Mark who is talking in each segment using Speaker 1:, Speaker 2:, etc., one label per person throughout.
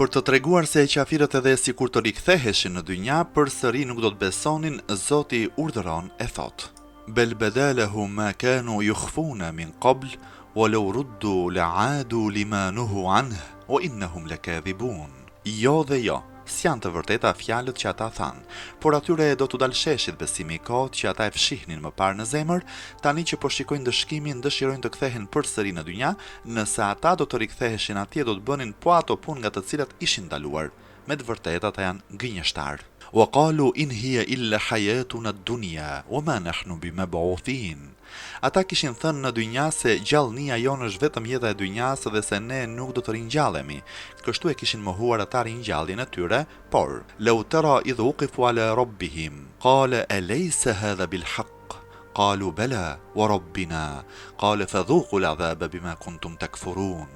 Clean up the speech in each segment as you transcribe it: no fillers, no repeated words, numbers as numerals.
Speaker 1: Për të treguar se qafirët edhe si kur të riktheheshin në dynja, përsëri nuk do të besonin, Zoti urdhëron e thot: Bel bedalehu ma kanu yukhfuna min qabl, walau ruddu la'adu lima nuhu anhu, wa innahum lakadhibun. Jo dhe jo, s'janë të vërteta fjalët që ata thanë, por atyre do t'u dalsheshit besimi i kot që ata e fshihnin më parë në zemër, tani që po shikojnë dëshkimin dëshirojnë të kthehen përsëri në dynja, nëse ata do të riktheheshin atje do të bënin po ato punë nga të cilat ishin ndaluar. Me të vërtetë ata janë gënjeshtar. Wa qalu in hiya illa hayatuna ad-dunya wa ma nahnu bimab'uthin. Ata kishin thënë në dynja se gjallënia jonë është vetëm jeta e dynjas dhe se ne nuk do të ringjallemi. Kështu e kishin mohuar ata ringjalljen e tyre, por law tara idh uqifu ala rabbihim qala alaysa hadha bil haqq qalu bala wa rabbina qala fadhuqu al-'adhaba bima kuntum takfurun.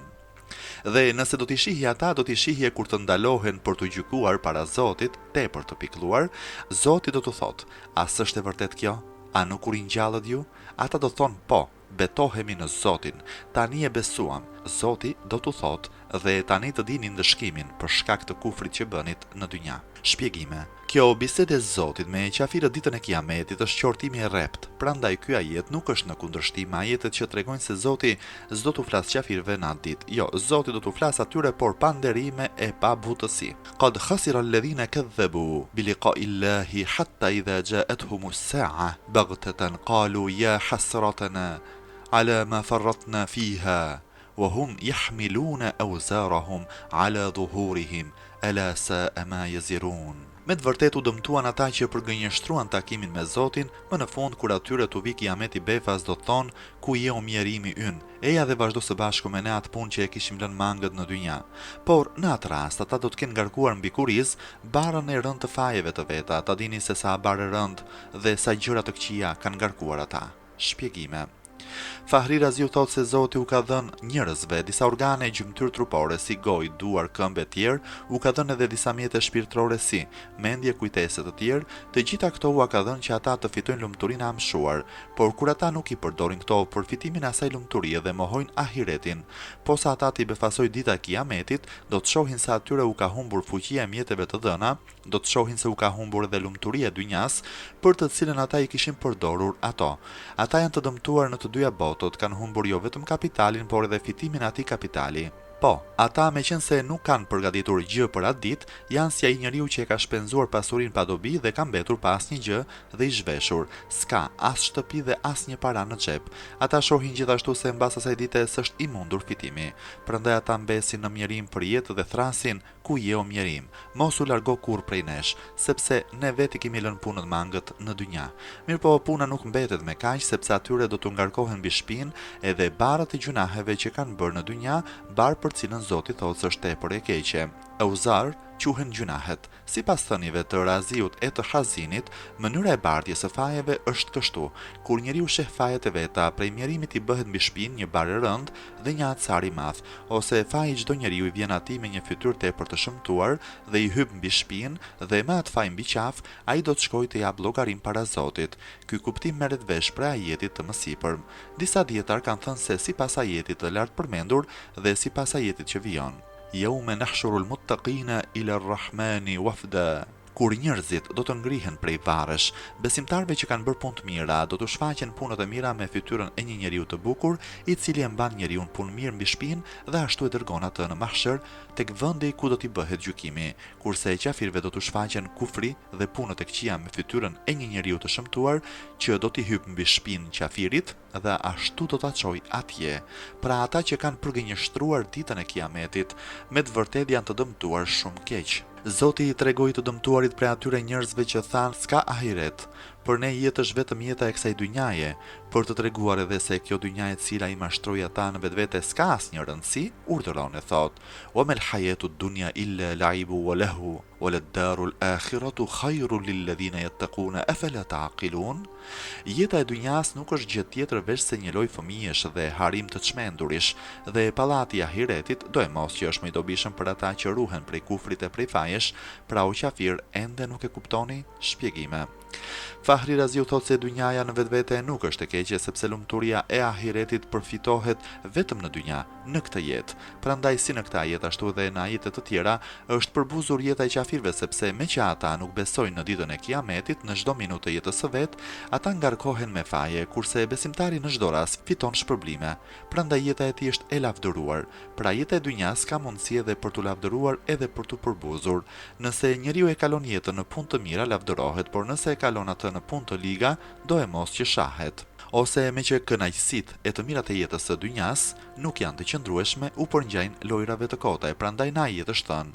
Speaker 1: Dhe nëse do t'i shihje ata, do t'i shihje kur të ndalohen për të gjykuar para Zotit, tepër të pikëlluar, Zoti do t'u thotë: a s'është e vërtet kjo? A nuk u ringjallët ju? Ata do thonë po, betohemi në Zotin, tani e besuam. Zoti do t'u thotë: dhe tani të dini ndëshkimin për shkak të kufrit që bënit në dynja. Shpjegime. Kjo bisede e Zotit me qafirët ditën e Kiametit është qortimi i rrept. Prandaj ky ajet nuk është në kundërshtim me ajetet që tregojnë se Zoti s'do t'u flas qafirëve në atë ditë. Jo, Zoti do t'u flas atyre por pa nderime e pa butësi. Qad khasira alladhina kadhabu bi liqa'i Allahi hatta idha ja'atuhum as-sa'a baghtatan qalu ya hasratana ala ma farratna fiha wa hum yahmiluna awzarahum ala dhuhurihim ala sa'a ma yazirun. Me të vërtetë u dëmtuan ata që përgënjeshtruan takimin me Zotin, më në fund kur atyre t'u vi Kiameti befas do të thonë: ku je o mjerimi ynë? Eja dhe vazhdo së bashku me ne atë punë që e kishim lënë mangët në dynja. Por në atë rast ata do të kenë ngarkuar mbi kuriz barën e rënd të fajeve të veta. Ata dini se sa barë rënd dhe sa gjëra të këqija kanë ngarkuar ata. Shpjegime. Fahri Raziu thot se Zoti u ka dhënë njerëzve disa organe gjymtyr trupore si gojë, duar, këmbë e tjerë, u ka dhënë edhe disa mjete shpirtërore si mendje, kujtese të tjerë, të gjitha këto u ka dhënë që ata të fitojnë lumturinë e amshuar, por kur ata nuk i përdorin këto për fitimin e asaj lumturie dhe mohojnë ahiretin, posa ata t'i befasoj dita e Kiametit, do të shohin se atyre u ka humbur fuqia e mjeteve të dhëna, do të shohin se u ka humbur edhe lumturia e dynjas, për të cilën ata i kishin përdorur ato. Ata janë të dëmtuar në të dyja botot, kanë humbur jo vetëm kapitalin, por edhe fitimin e atij kapitali. Po, ata me qenë se nuk kanë përgatitur gjë për atë ditë, janë si ai njeriu që e ka shpenzuar pasurinë pa dobi dhe ka mbetur pa asnjë gjë dhe i zhveshur. S'ka as shtëpi dhe asnjë para në xhep. Ata shohin gjithashtu se mbas asaj dite s'është i mundur fitimi. Prandaj ata mbesin në mjerim për jetë dhe thrasin: ku je o mjerim? Mos u largo kurrë prej nesh, sepse ne vetë kemi lënë punën mangët në dynja. Mirpo puna nuk mbetet me kaq, sepse atyre do t'u ngarkohen mbi shpinë edhe barrat e gjunaheve që kanë bërë në dynja, bar për cilën Zoti thotë se është tepër e keqe. Auzar quhen gjunahet. Sipas thënieve të Raziut e të Hazinit, mënyra e bardhjes së fajeve është kështu: kur njeriu sheh fajet e veta, prej mjerimit i bëhet mbi shpinë një barë rënd dhe një acar i madh, ose faji i çdo njeriu i vjen atij me një fytyrë tepër të shëmtuar dhe i hyp mbi shpinë dhe me atë faj mbi qaf, ai do të shkojë të jap llogarim para Zotit. Ky kuptim merret vesh prej ajetit të mësipër. Disa dietar kanë thënë se sipas ajetit të lartë përmendur dhe sipas ajetit që vijon: Yawma nahshuru al-muttaqina ila ar-rahmani wafda. Kur njerëzit do të ngrihen prej varrësh, besimtarve që kanë bërë punë të mira do të shfaqen punët e mira me fytyrën e një njeriu të bukur, i cili e mban njeriu punë mirë mbi shpinë dhe ashtu e dërgon atë në mahshër tek vendi ku do t'i bëhet gjykimi, kurse e qafirëve do të shfaqen kufri dhe punët e këqija me fytyrën e një njeriu të shëmtuar që do t'i hyjë mbi shpinë qafirit dhe ashtu do ta çojë atje. Pra ata që kanë përgënjeshtruar ditën e Kiametit, me të vërtetë janë të dëmtuar shumë keq. Zoti i tregoi të dëmtuarit prej atyre njerëzve që thanë s'ka ahiret, për ne jetë është vetëm jeta e kësaj dynjaje, për të treguar edhe se kjo dynja e cila i mashtroi ata në vetvete s'ka asnjë rëndësi, urdhëron e thot: "Wa mal hayatu ad-dunya illa la'ibu wa lahu, wa lad-daru al-akhiratu khayrun lil-ladhina yattaquna afala ta'qilun." Jeta e dynjas nuk është gjë tjetër veç se një lojë fëmijësh dhe harim të çmendurish, dhe pallati i ahiretit do e mos që është më i dobishëm për ata që ruhen prej kufrit e prej fajesh, pra o qafir ende nuk e kuptoni? Shpjegime. Fahri Raziu thot se dynjaja në vetvete nuk është e keqe sepse lumturia e ahiretit përfitohet vetëm në dynja, në këtë jetë. Prandaj si në këtë jetë ashtu edhe në ajetet të tjera është përbuzur jeta e qafirëve sepse me që ata nuk besojnë në ditën e kiametit, në çdo minutë të jetës së vet, ata ngarkohen me faje, kurse besimtari në çdo rast fiton shpërblime. Prandaj jeta e tij është e lavdëruar. Pra jeta e dynjas ka mundësi edhe për t'u lavdëruar edhe për t'u përbuzur. Nëse njeriu e kalon jetën në punë të mira lavdërohet, por nëse e kalon atë në punë të liga, do e mos që shahet. Ose me që kënaqësitë e të mirat e jetës së dynjas nuk janë të qëndrueshme, u përngjajnë lojrave të kota, e prandaj na jetë është thënë: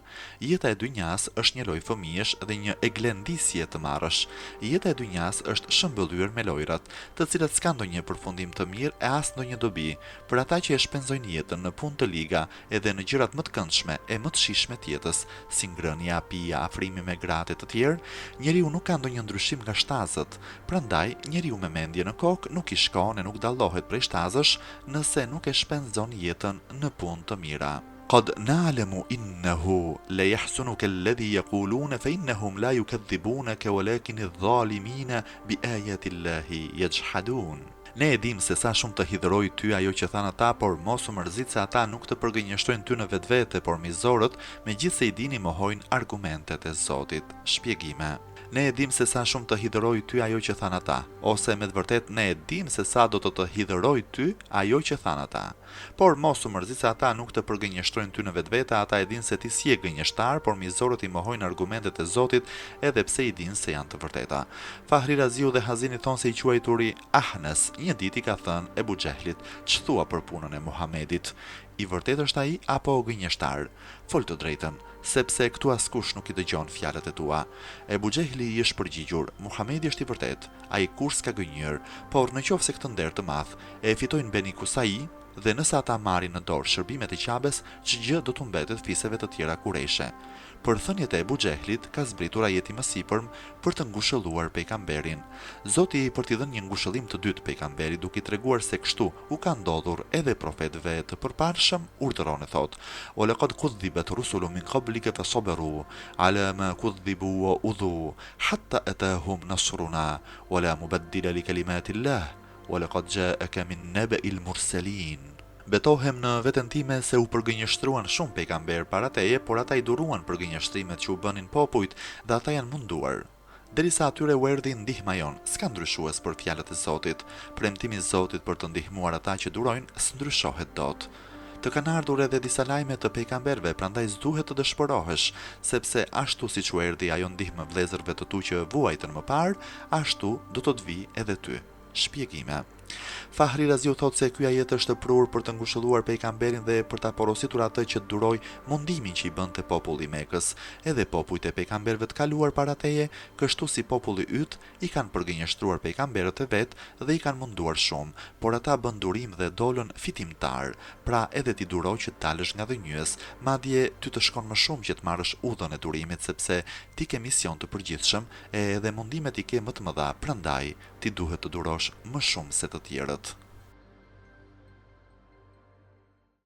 Speaker 1: jeta e dynjas është një lojë fëmijësh dhe një eglendisje të marrësh. Jeta e dynjas është shëmbëllyer me lojrat, të cilat s'kan ndonjë përfundim të mirë e as ndonjë dobi. Për ata që e shpenzojnë jetën në punë të liga edhe në gjërat më të këndshme e më të shijshme të jetës, si ngrënia, pija, afrimi me gratë të tjerë, njeriu nuk ka ndonjë ndryshim nga shtazët. Prandaj, njeriu me mendje në kokë nuk i shkon e nuk dallohet prej shtazësh nëse nuk e shpenzon jetën në punë të mira. قد نعلم إنه ليحزنك الذي يقولون فإنهم لا يكذبونك ولكن الظالمين بآيات الله يجحدون. Ne e dim se sa shumë të hidhëroj ty ajo që thanë ata, por mos u mërzit se ata nuk të përgënjeshtrojnë ty në vetvete, por mizorët, megjithse i dini mohojnë argumentet e Zotit. Shpjegime. Ne e dim se sa shumë të hidhëroj ty ajo që thanë ata, ose me të vërtet ne e dim se sa do të hidhëroj ty ajo që thanë ata. Por mos u mërzit se ata nuk të përgënjeshtrojnë ty në vetvete, ata e din se ti si e gënjeshtar, por mizorët i mohojnë argumentet e Zotit edhe pse i din se janë të vërteta. Fahri Raziu dhe Hazini thonë se i quajturi Ahnes një ditë i ka thënë Ebu Xehlit: "Ç'thua thua për punën e Muhamedit? I vërtet është ai apo gënjeshtar? Fol të drejtën, sepse këtu askush nuk i dëgjon fjalët e tua." Ebu Xehli i është përgjigjur: "Muhamedi është i vërtet, ai kur s'ka gënjur, por nëse këtë nder të madh e fitojnë Beni Kusai, dhe nëse ata marrin në dorë shërbimet e Qabes, ç'gjë do të mbetet fiseve të tjera kureshe." Për thënjet e Ebu Xehlit ka zbritur ajeti më sipërm për të ngushëlluar pejgamberin. Zoti për t'i dhënë një ngushëllim të dytë pejgamberit, duke i treguar se kështu u ka ndodhur edhe profetëve të përparshëm, urdhëron e thotë: "O laqad kudhibat rusulun min qablika fasabaru ala ma kudhibu wa udhu hatta atahum nasruna wa la mubaddila li kalimatillah wa laqad ja'aka min naba'il mursalin." Betohem në veten time se u përgënjeshtruan shumë pejgamber para teje, por ata i duruan përgënjeshtrimet që u bënin popujt dhe ata janë munduar. Derisa atyre u erdhi ndihma jon, s'ka ndryshues për fjalët e Zotit. Premtimi i Zotit për të ndihmuar ata që durojnë s'ndryshohet dot. Të kanë ardhur edhe disa lajme të pejgamberve, prandaj s'duhet të dëshpërohesh, sepse ashtu siç u erdhi ajo ndihmë vëllezërve të tu që vuajtën më parë, ashtu do të vi edhe ty. Shpjegime. Fahri Raziu thot se ky ajet është prur për të ngushëlluar pejgamberin dhe për ta porositur atë që duroj mundimin që i bënte populli i Mekës. Edhe popujt e pejgamberëve të kaluar para teje, kështu si populli yt, i kanë përgënjeshtruar pejgamberët e vet dhe i kanë munduar shumë, por ata bën durim dhe dolën fitimtar. Pra edhe ti duro që të dalësh nga dhënjës, madje ty të shkon më shumë që të marrësh udhën e durimit, sepse ti ke mision të përgjithshëm e edhe mundimet i ke më të mëdha, prandaj ti duhet të durosh më shumë se të tjerët.